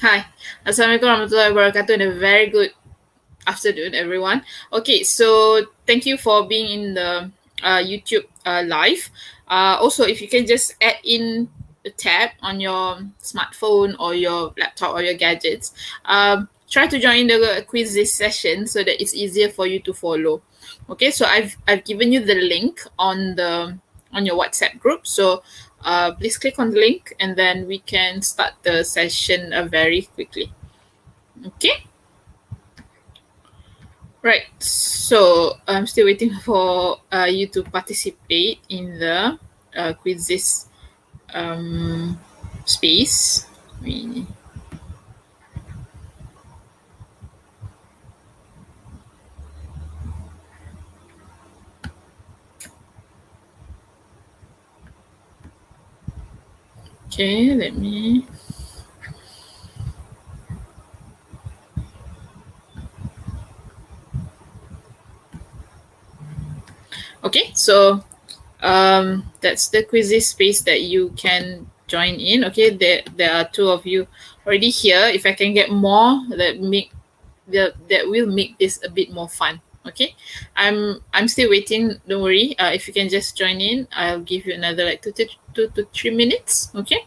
Hi. Assalamualaikum warahmatullahi wabarakatuh and a very good afternoon, everyone. Okay, so thank you for being in the YouTube live. Also, if you can just add in the tab on your smartphone or your laptop or your gadgets, try to join the quiz this session so that it's easier for you to follow. Okay, so I've given you the link on your WhatsApp group. So please click on the link and then we can start the session very quickly. Okay. Right. So I'm still waiting for you to participate in the quizzes um, space. We- Okay, let me. Okay, so that's the quizzes space that you can join in. Okay, there are two of you already here. If I can get more, that will make this a bit more fun. Okay, I'm still waiting. Don't worry. If you can just join in, I'll give you another like 2 to 3 minutes. Okay.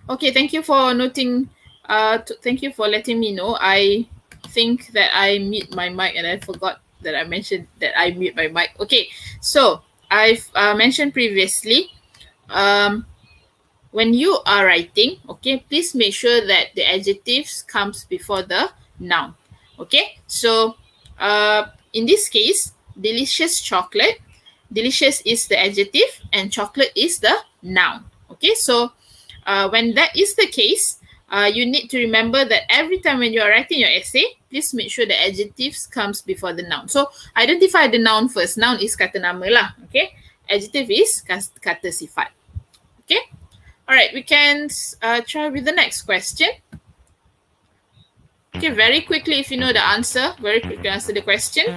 Okay, thank you for noting. Thank you for letting me know. I think that I mute my mic and I forgot that I mentioned that I mute my mic. Okay, so I've mentioned previously. Um, when you are writing, okay, please make sure that the adjectives comes before the noun. Okay, so in this case, delicious chocolate. Delicious is the adjective and chocolate is the noun. Okay, so when that is the case, you need to remember that every time when you are writing your essay, please make sure the adjectives comes before the noun. So identify the noun first. Noun is kata nama lah. Okay, adjective is kata sifat. Okay, all right, we can try with the next question. Okay, very quickly, if you know the answer, very quickly answer the question.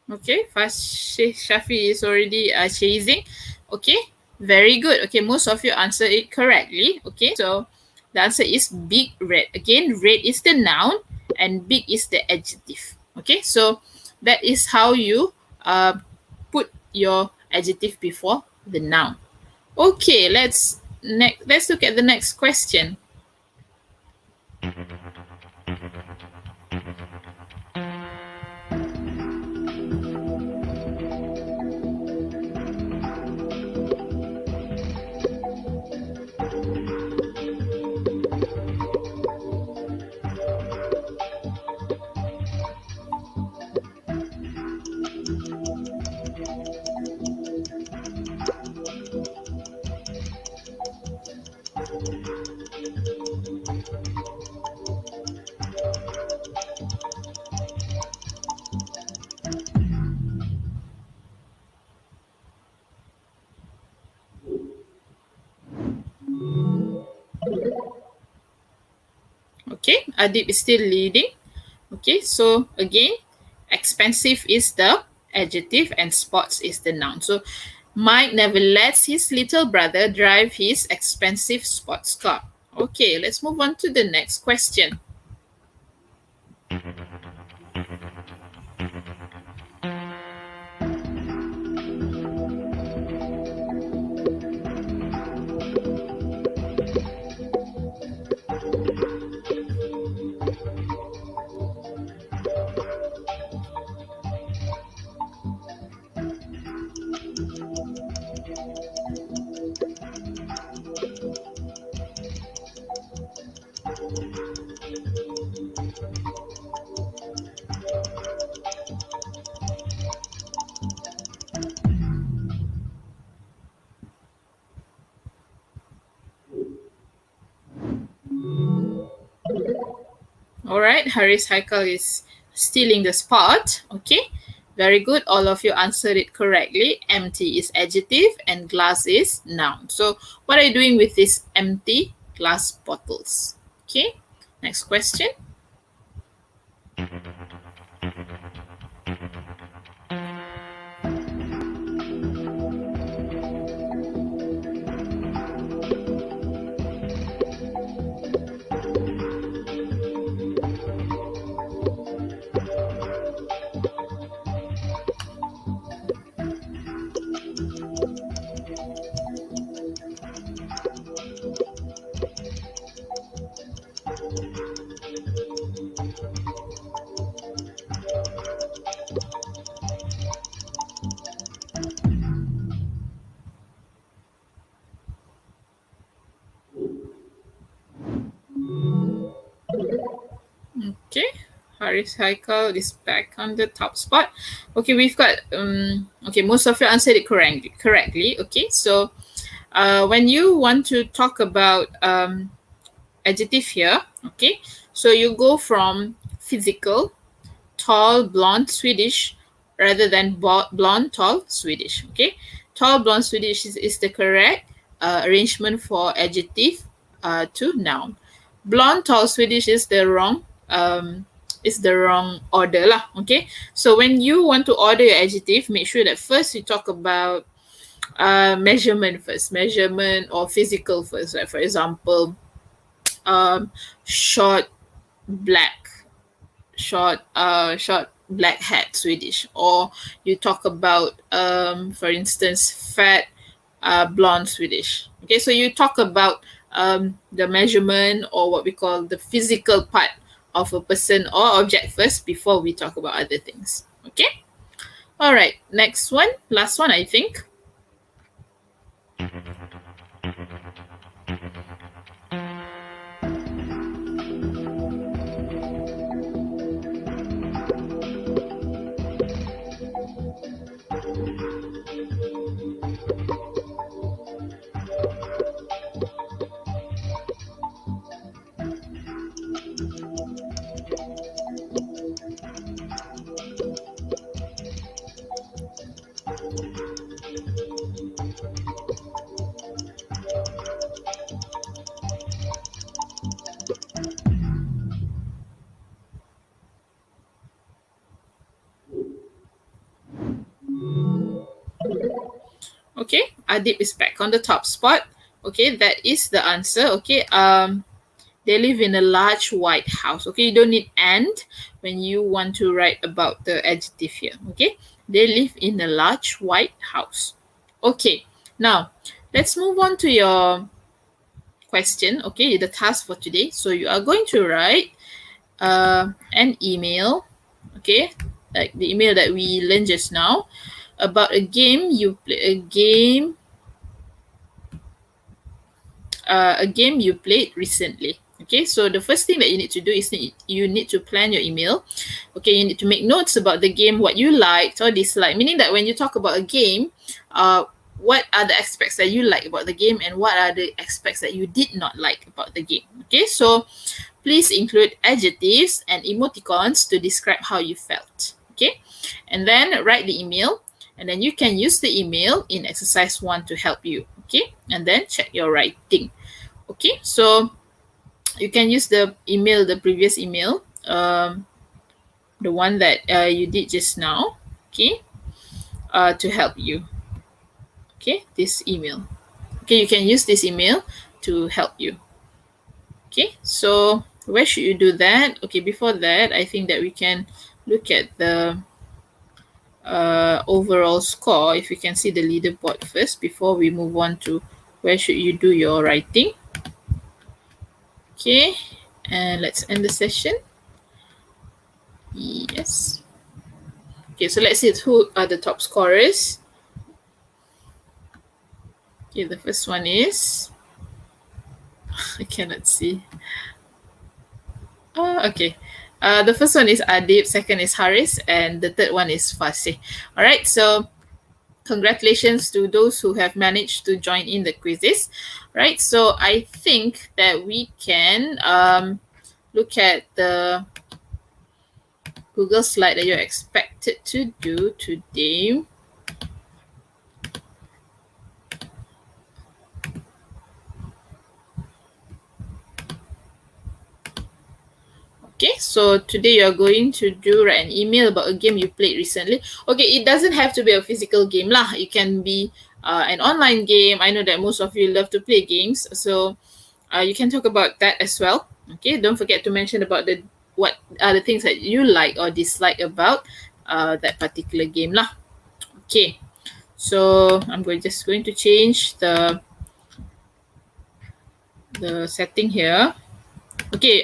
Okay, fast Shafi is already chasing. Okay, very good. Okay, most of you answered it correctly. Okay, so the answer is big red. Again, red is the noun and big is the adjective. Okay, so that is how you put your adjective before the noun. Okay, let's look at the next question. Okay, Adib is still leading. Okay, so again, expensive is the adjective and sports is the noun. So Mike never lets his little brother drive his expensive sports car. Okay, let's move on to the next question. All right, Haris Haikal is stealing the spot. Okay, Very good. All of you answered it correctly. Empty is adjective and glass is noun. So what are you doing with these empty glass bottles? Okay, next question. Okay, Haris Haikal is back on the top spot. Okay, we've got okay, most of you answered it correctly. Okay, so when you want to talk about adjective here, okay, so you go from physical, tall, blonde, Swedish, rather than blonde, tall, Swedish. Okay, tall, blonde, Swedish is the correct arrangement for adjective to noun. Blonde, tall, Swedish is the wrong order lah. Okay, so when you want to order your adjective, make sure that first you talk about measurement first, measurement or physical first. Like for example, short, black, short black hat Swedish, or you talk about for instance fat blonde Swedish. Okay, so you talk about the measurement or what we call the physical part of a person or object first before we talk about other things. Okay, all right, next one, last one I think. Okay, Adib is back on the top spot. Okay, that is the answer. Okay, they live in a large white house. Okay, you don't need and when you want to write about the adjective here. Okay, they live in a large white house. Okay, now let's move on to your question. Okay, the task for today. So you are going to write an email. Okay, like the email that we learned just now about a game you play, a game you played recently. Okay, so the first thing that you need to do is you need to plan your email. Okay, you need to make notes about the game, what you liked or disliked, meaning that when you talk about a game, what are the aspects that you like about the game and what are the aspects that you did not like about the game. Okay, so please include adjectives and emoticons to describe how you felt. Okay, and then write the email, and then you can use the email in exercise 1 to help you. Okay, and then check your writing. Okay, so you can use the email, the previous email, the one that you did just now, okay, to help you. Okay, this email. Okay, you can use this email to help you. Okay, so where should you do that? Okay, before that, I think that we can look at the overall score. If you can see the leaderboard first before we move on to where should you do your writing. Okay, and let's end the session. Yes. Okay, so let's see who are the top scorers. Okay, the first one is, I cannot see. Okay. The first one is Adib, second is Haris, and the third one is Fasih. All right, so congratulations to those who have managed to join in the quizzes. Right, so I think that we can look at the Google slide that you're expected to do today. Okay, so today you're going to write an email about a game you played recently. Okay, it doesn't have to be a physical game lah. It can be an online game. I know that most of you love to play games, so you can talk about that as well. Okay, don't forget to mention about what are the things that you like or dislike about that particular game lah. Okay, so I'm just going to change the setting here. Okay,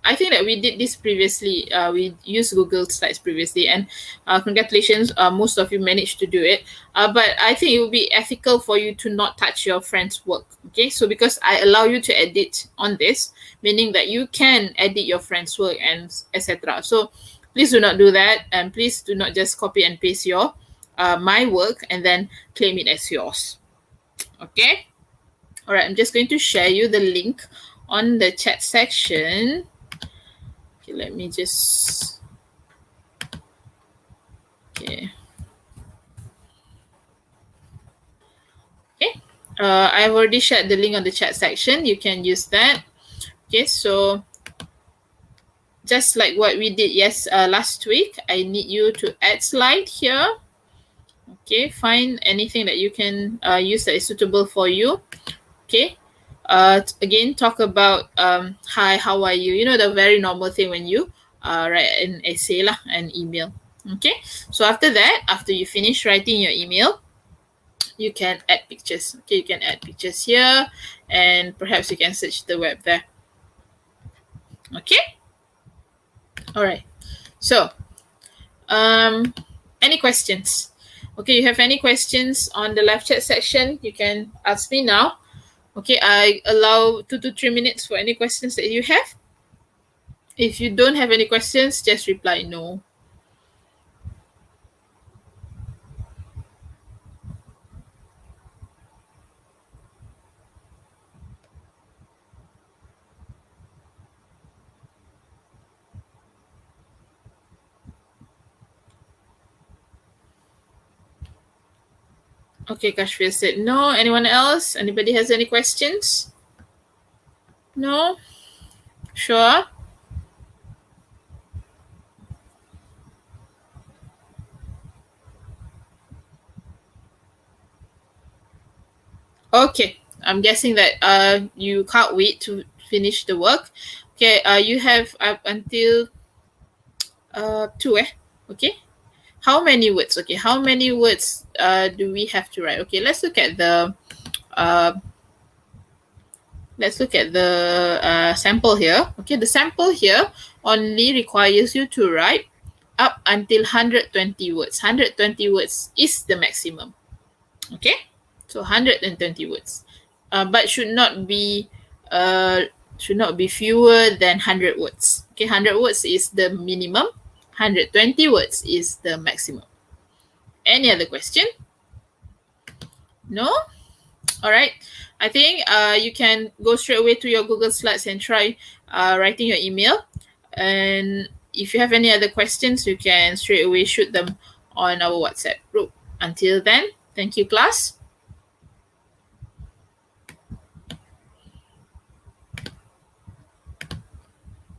I think that we did this previously. We used Google Slides previously, and congratulations, most of you managed to do it. But I think it would be ethical for you to not touch your friend's work. Okay, so because I allow you to edit on this, meaning that you can edit your friend's work and etc. So please do not do that, and please do not just copy and paste your my work and then claim it as yours. Okay. All right, I'm just going to share you the link on the chat section. Okay, let me just. Okay. Okay. I've already shared the link on the chat section. You can use that. Okay, so just like what we did last week, I need you to add slide here. Okay, find anything that you can use that is suitable for you. Okay. Again, talk about hi, how are you? You know, the very normal thing when you write an essay lah, an email. Okay, so after that, after you finish writing your email, you can add pictures. Okay, you can add pictures here, and perhaps you can search the web there. Okay. All right. So, any questions? Okay, you have any questions on the live chat section? You can ask me now. Okay, I allow 2 to 3 minutes for any questions that you have. If you don't have any questions, just reply no. Okay, Kashfir said no. Anyone else? Anybody has any questions? No? Sure? Okay, I'm guessing that you can't wait to finish the work. Okay, you have up until 2 okay. How many words? Okay, how many words do we have to write? Okay, let's look at the sample here. Okay, the sample here only requires you to write up until 120 words. 120 words is the maximum. Okay, so 120 words, but should not be fewer than 100 words. Okay, 100 words is the minimum. 120 words is the maximum. Any other question? No? All right. I think you can go straight away to your Google Slides and try writing your email. And if you have any other questions, you can straight away shoot them on our WhatsApp group. Until then, thank you, class.